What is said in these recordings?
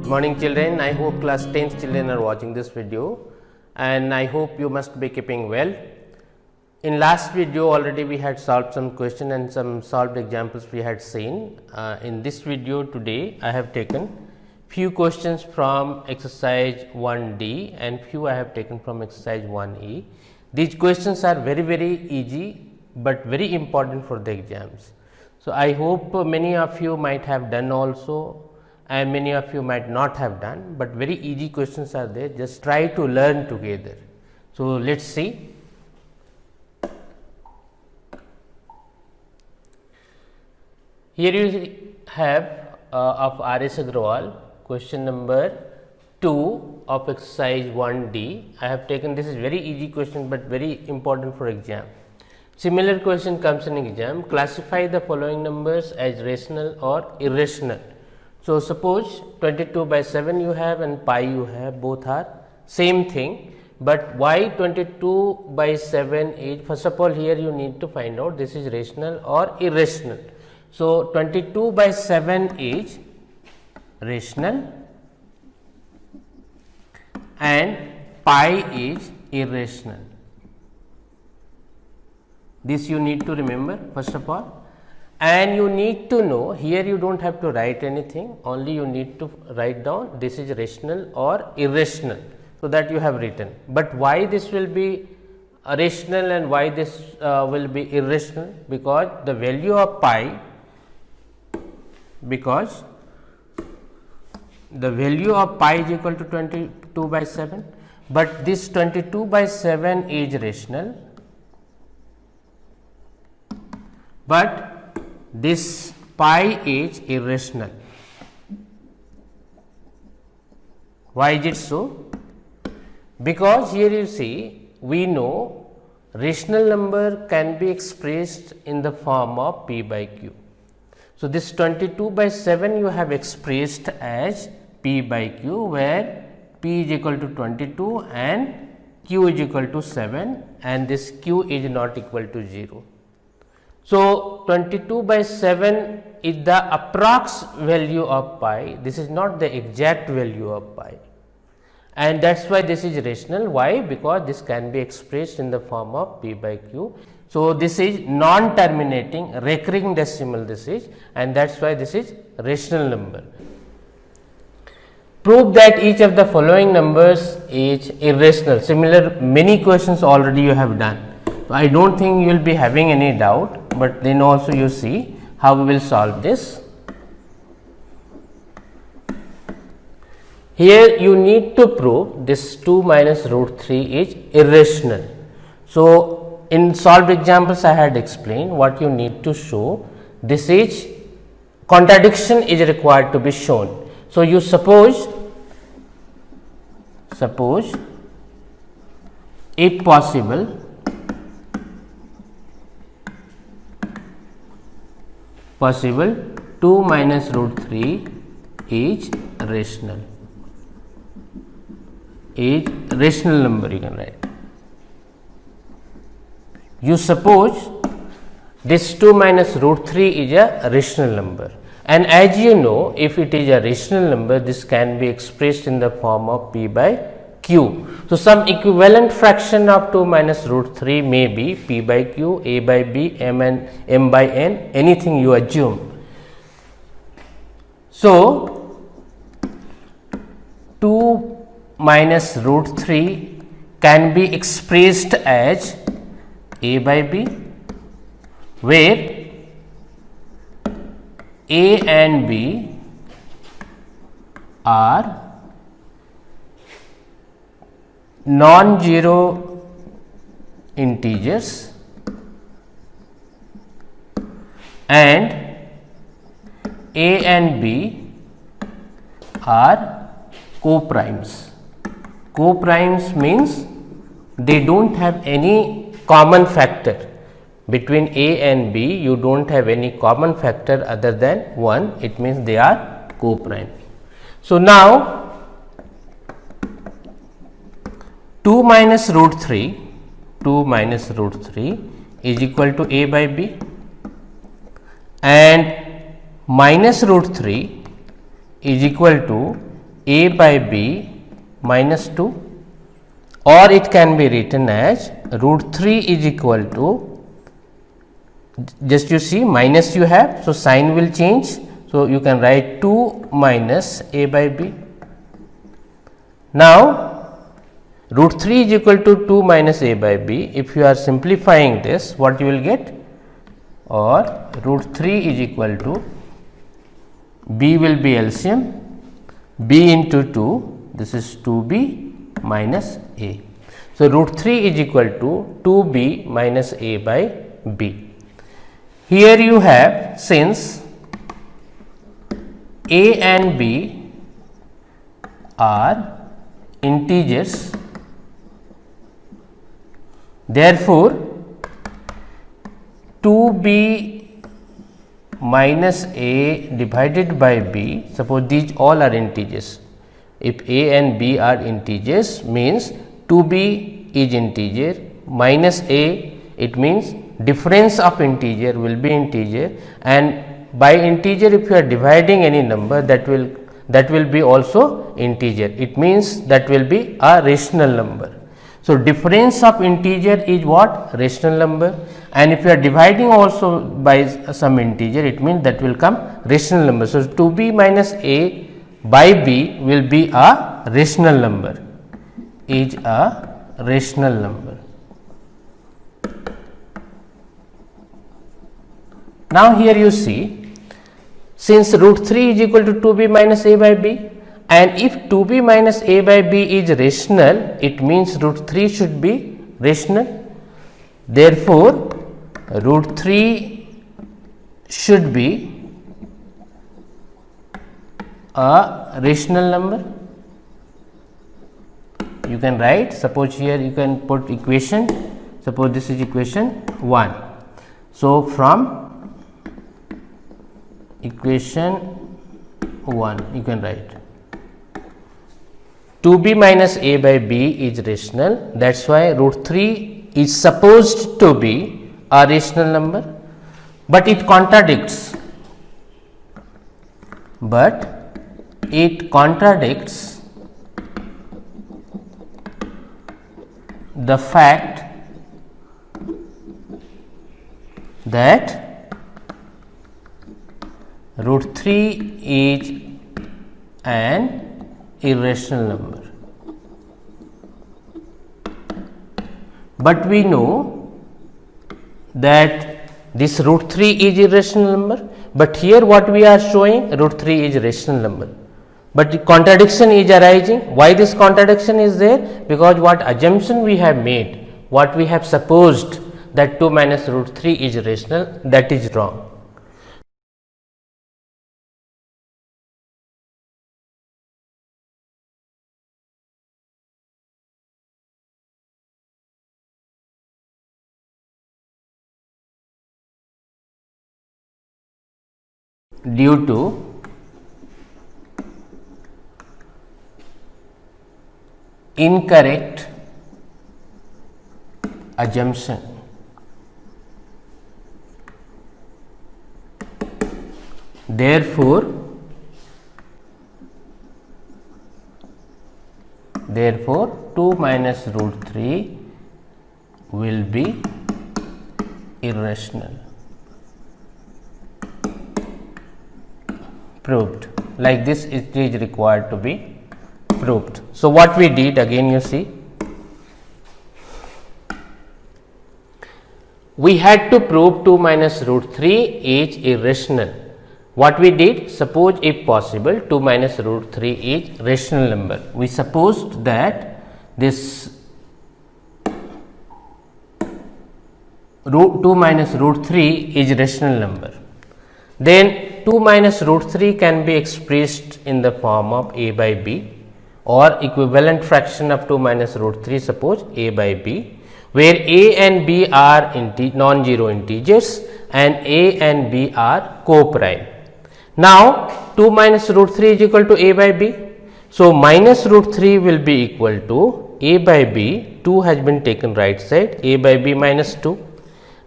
Morning children, I hope class 10th children are watching this video and I hope you must be keeping well. In last video already we had solved some question and some solved examples we had seen. In this video today I have taken few questions from exercise 1D and few I have taken from exercise 1E. These questions are very easy but very important for the exams. So, I hope many of you might have done also and many of you might not have done, but very easy questions are there, just try to learn together. So, let us see. Here you have of R.S. Agrawal question number 2 of exercise 1D. I have taken, this is very easy question, but very important for exam. Similar question comes in exam, classify the following numbers as rational or irrational. So, suppose 22 by 7 you have and pi you have, both are same thing, but why 22 by 7 is, first of all here you need to find out this is rational or irrational. So, 22 by 7 is rational and pi is irrational. This you need to remember first of all, and you need to know, here you do not have to write anything, only you need to write down this is rational or irrational. So, that you have written, but why this will be rational and why this will be irrational, because the value of pi, because the value of pi is equal to 22 by 7, but this 22 by 7 is rational, but this pi is irrational. Why is it so? Because here you see, we know rational number can be expressed in the form of p by q. So, this 22 by 7 you have expressed as p by q, where p is equal to 22 and q is equal to 7 and this q is not equal to 0. So, 22 by 7 is the approx value of pi, this is not the exact value of pi, and that is why this is rational. Why? Because this can be expressed in the form of p by q. So, this is non-terminating recurring decimal this is, and that is why this is rational number. Prove that each of the following numbers is irrational. Similar many questions already you have done. So, I do not think you will be having any doubt, but then also you see how we will solve this. Here you need to prove this 2 minus root 3 is irrational. So, in solved examples I had explained what you need to show, this is contradiction is required to be shown. So, you suppose if possible, 2 minus root 3 is rational, number you can write. You suppose this 2 minus root 3 is a rational number, and as you know, if it is a rational number, this can be expressed in the form of p by q. So, some equivalent fraction of 2 minus root 3 may be p by q, a by b, m by n, anything you assume. So, 2 minus root 3 can be expressed as a by b, where a and b are non-zero integers and a and b are co-primes. Co-primes means they do not have any common factor. Between a and b you do not have any common factor other than 1, it means they are co-prime. So, now 2 minus root 3 is equal to a by b, and minus root 3 is equal to a by b minus 2, or it can be written as root 3 is equal to, just you see minus you have, so sign will change. So, you can write 2 minus a by b. Now, root 3 is equal to 2 minus a by b. If you are simplifying this, what you will get? Or root 3 is equal to, b will be LCM, b into 2, this is 2b minus a. So, root 3 is equal to 2b minus a by b. Here you have, since a and b are integers, therefore, 2b minus a divided by b, suppose these all are integers. If a and b are integers, means 2b is integer, minus a, it means difference of integer will be integer, and by integer if you are dividing any number, that will be also integer. It means that will be a rational number. So, difference of integer is what? Rational number, and if you are dividing also by some integer, it means that will come rational number. So, 2b minus a by b will be a rational number, is a rational number. Now, here you see, since root 3 is equal to 2b minus a by b, and if 2b minus a by b is rational, it means root 3 should be rational. Therefore, root 3 should be a rational number. You can write, suppose here you can put equation, suppose this is equation 1. So, from equation 1 you can write 2b minus a by b is rational, that is why root 3 is supposed to be a rational number, but it contradicts, the fact that root 3 is an irrational number, but we know that this root 3 is irrational number, but here what we are showing, root 3 is rational number, but the contradiction is arising. Why this contradiction is there? Because what assumption we have made, what we have supposed that 2 minus root 3 is rational, that is wrong. Due to incorrect assumption, therefore 2 minus root 3 will be irrational. Proved. Like this, it is required to be proved. So, what we did, again you see, we had to prove 2 minus root 3 is irrational. What we did, suppose if possible 2 minus root 3 is rational number. We supposed that this 2 minus root 3 is rational number. Then 2 minus root 3 can be expressed in the form of a by b, or equivalent fraction of 2 minus root 3, suppose a by b, where a and b are non-zero integers and a and b are co-prime. Now, 2 minus root 3 is equal to a by b. So, minus root 3 will be equal to a by b, 2 has been taken right side, a by b minus 2.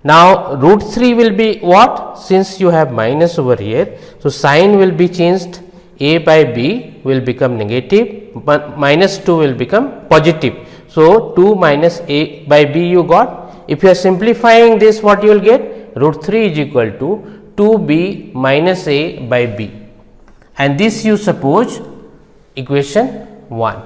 Now, root 3 will be what? Since you have minus over here, so sign will be changed, a by b will become negative, but minus 2 will become positive. So, 2 minus a by b you got. If you are simplifying this, what you will get? Root 3 is equal to 2b minus a by b, and this you suppose equation 1.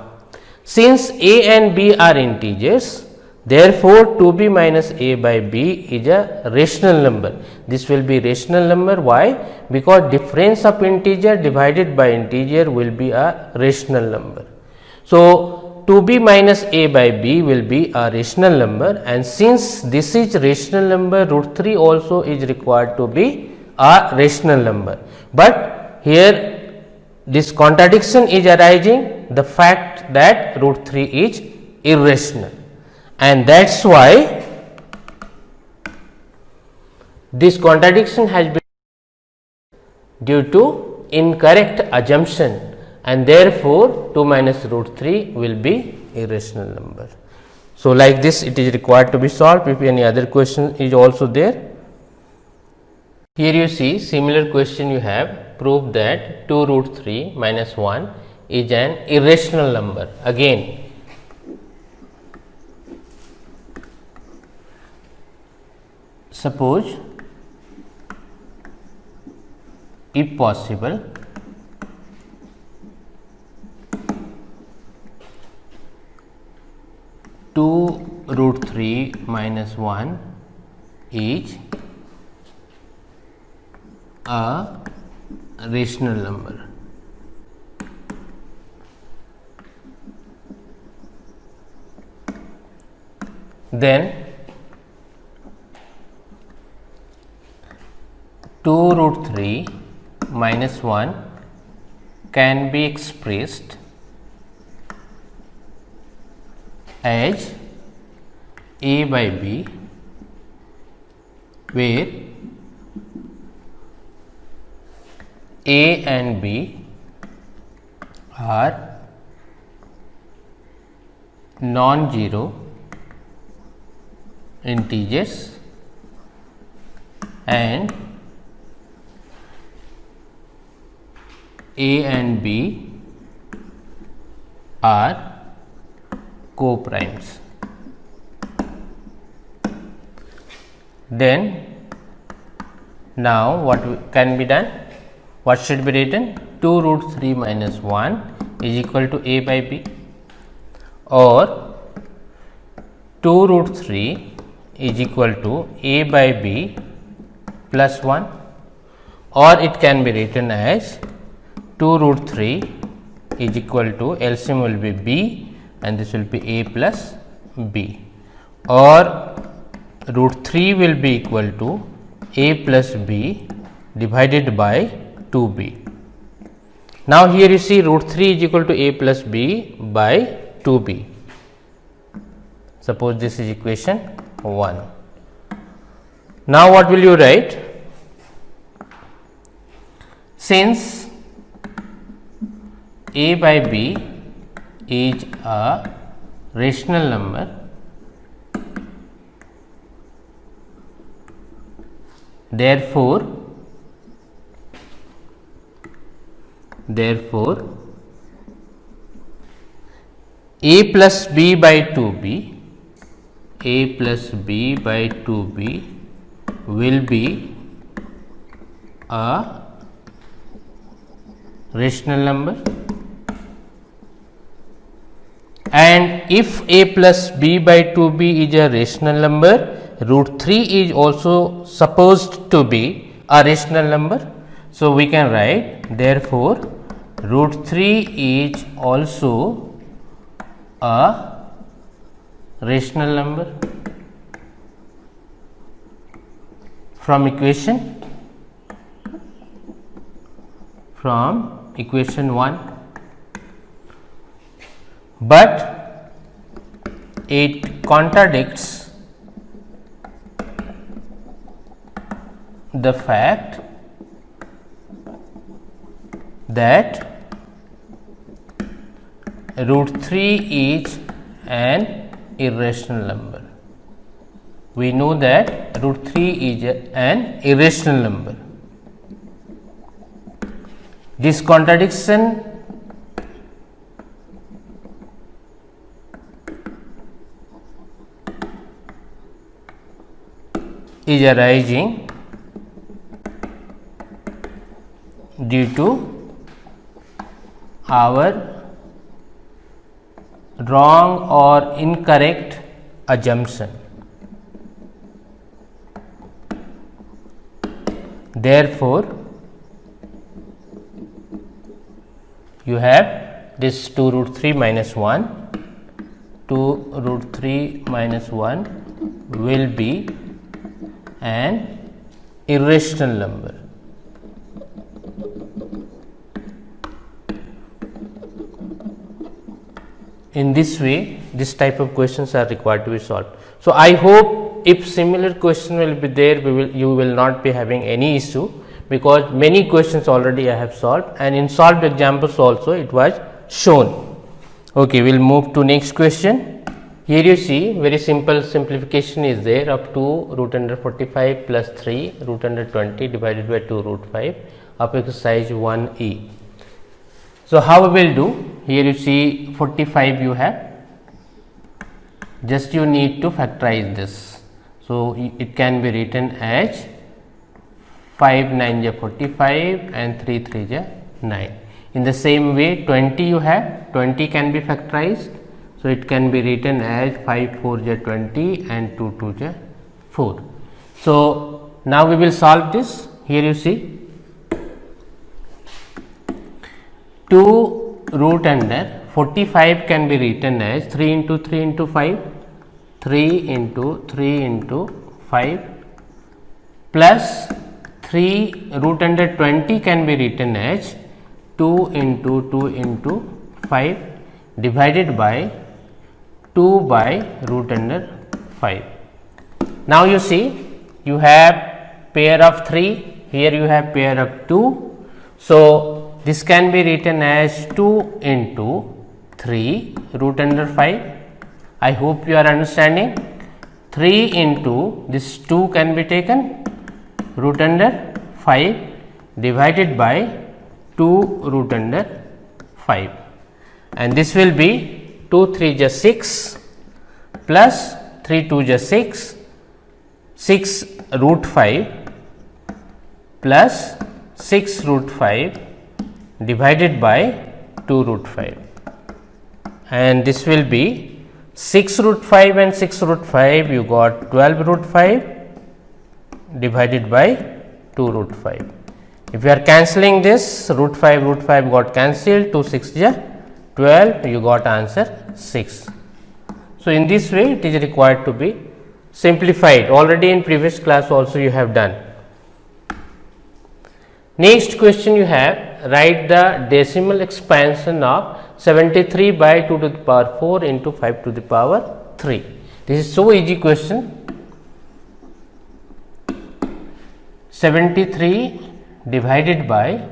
Since a and b are integers, therefore 2b minus a by b is a rational number. This will be rational number. Why? Because difference of integer divided by integer will be a rational number. So, 2b minus a by b will be a rational number, and since this is rational number, root 3 also is required to be a rational number. But here this contradiction is arising, the fact that root 3 is irrational, and that is why this contradiction has been due to incorrect assumption, and therefore 2 minus root 3 will be irrational number. So, like this it is required to be solved. If any other question is also there. Here you see similar question you have, prove that 2 root 3 minus 1 is an irrational number. Again, suppose if possible, root 3 minus 1 is a rational number. Then 2 root 3 minus 1 can be expressed as a by b, where a and b are non-zero integers and a and b are co-primes. Then now what can be done? What should be written? 2 root 3 minus 1 is equal to a by b, or 2 root 3 is equal to a by b plus 1, or it can be written as 2 root 3 is equal to, LCM will be b and this will be a plus b, or root 3 will be equal to a plus b divided by 2b. Now, here you see root 3 is equal to a plus b by 2b. Suppose this is equation 1. Now, what will you write? Since a by b is a rational number, therefore a plus b by 2b, a plus b by 2b will be a rational number, and if a plus b by 2b is a rational number, root 3 is also supposed to be a rational number. So, we can write, therefore, root 3 is also a rational number from equation 1, but it contradicts the fact that root 3 is an irrational number. We know that root 3 is an irrational number, This contradiction is arising due to our wrong or incorrect assumption. Therefore, you have this 2 root 3 minus 1, 2 root 3 minus 1 will be an irrational number. In this way, this type of questions are required to be solved. So, I hope if similar question will be there, you will not be having any issue, because many questions already I have solved, and in solved examples also it was shown. Okay, we will move to next question. Here you see very simple simplification is there of 2 root under 45 plus 3 root under 20 divided by 2 root 5 of exercise 1E. So, how we will do? Here you see 45 you have, just you need to factorize this. So, it can be written as 5 9 is 45 and 3 3 is 9. In the same way 20 you have, 20 can be factorized. So, it can be written as 5 4 is 20 and 2 2 is 4. So, now we will solve this. Here you see 2 root under 45 can be written as 3 into 3 into 5, 3 into 3 into 5 plus 3 root under 20 can be written as 2 into 2 into 5 divided by 2 by root under 5. Now, you see you have pair of 3, here you have pair of 2. So, this can be written as 2 into 3 root under 5. I hope you are understanding. 3 into this 2 can be taken root under 5 divided by 2 root under 5, and this will be 2 3 is 6 plus 3 2 is 6, 6 root 5 plus 6 root 5 divided by 2 root 5, and this will be 6 root 5 and 6 root 5 you got 12 root 5 divided by 2 root 5. If you are cancelling this, root 5 got cancelled, 2 6 is 12, you got answer 6. So, in this way it is required to be simplified. Already in previous class also you have done. Next question you have, write the decimal expansion of 73 by 2 to the power 4 into 5 to the power 3. This is so easy question. 73 divided by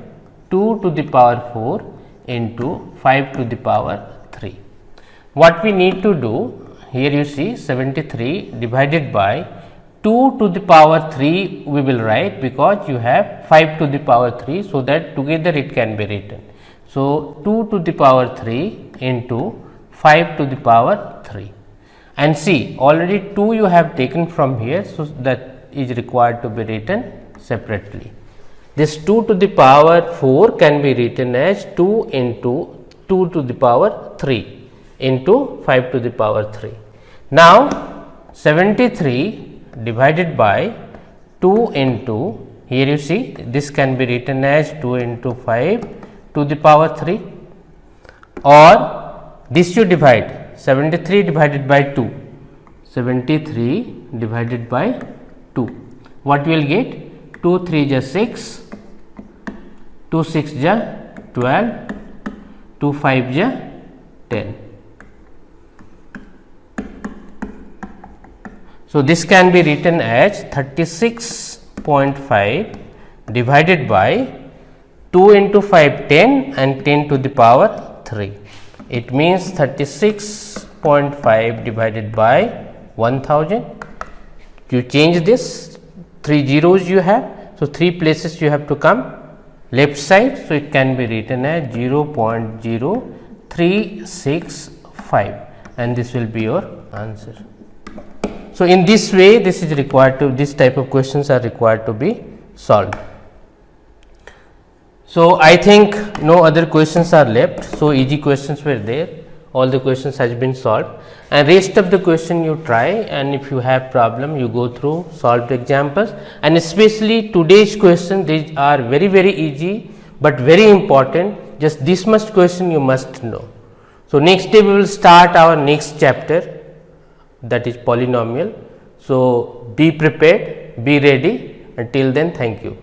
2 to the power 4 into 5 to the power 3. What we need to do, here you see 73 divided by 2 to the power 3 we will write, because you have 5 to the power 3. So, that together it can be written. So, 2 to the power 3 into 5 to the power 3, and see already 2 you have taken from here. So, that is required to be written separately. This 2 to the power 4 can be written as 2 into 2 to the power 3 into 5 to the power 3. Now, 73 divided by 2 into, here you see this can be written as 2 into 5 to the power 3, or this you divide 73 divided by 2, 73 divided by 2, what you will get? 2 3 is 6, 2 6 is 12, 2 5 is 10. So, this can be written as 36.5 divided by 2 into 5 10 and 10 to the power 3. It means 36.5 divided by 1000. You change this, 3 zeros you have. So, 3 places you have to come. left side, so it can be written as 0.0365 and this will be your answer. So, in this way this is required to, this type of questions are required to be solved. So, I think no other questions are left. So, easy questions were there, all the questions has been solved, and rest of the question you try, and if you have problem you go through, solve the examples, and especially today's question, these are very easy but very important, just this much question you must know. So, next day we will start our next chapter, that is polynomial. So, be prepared, be ready. Until then, thank you.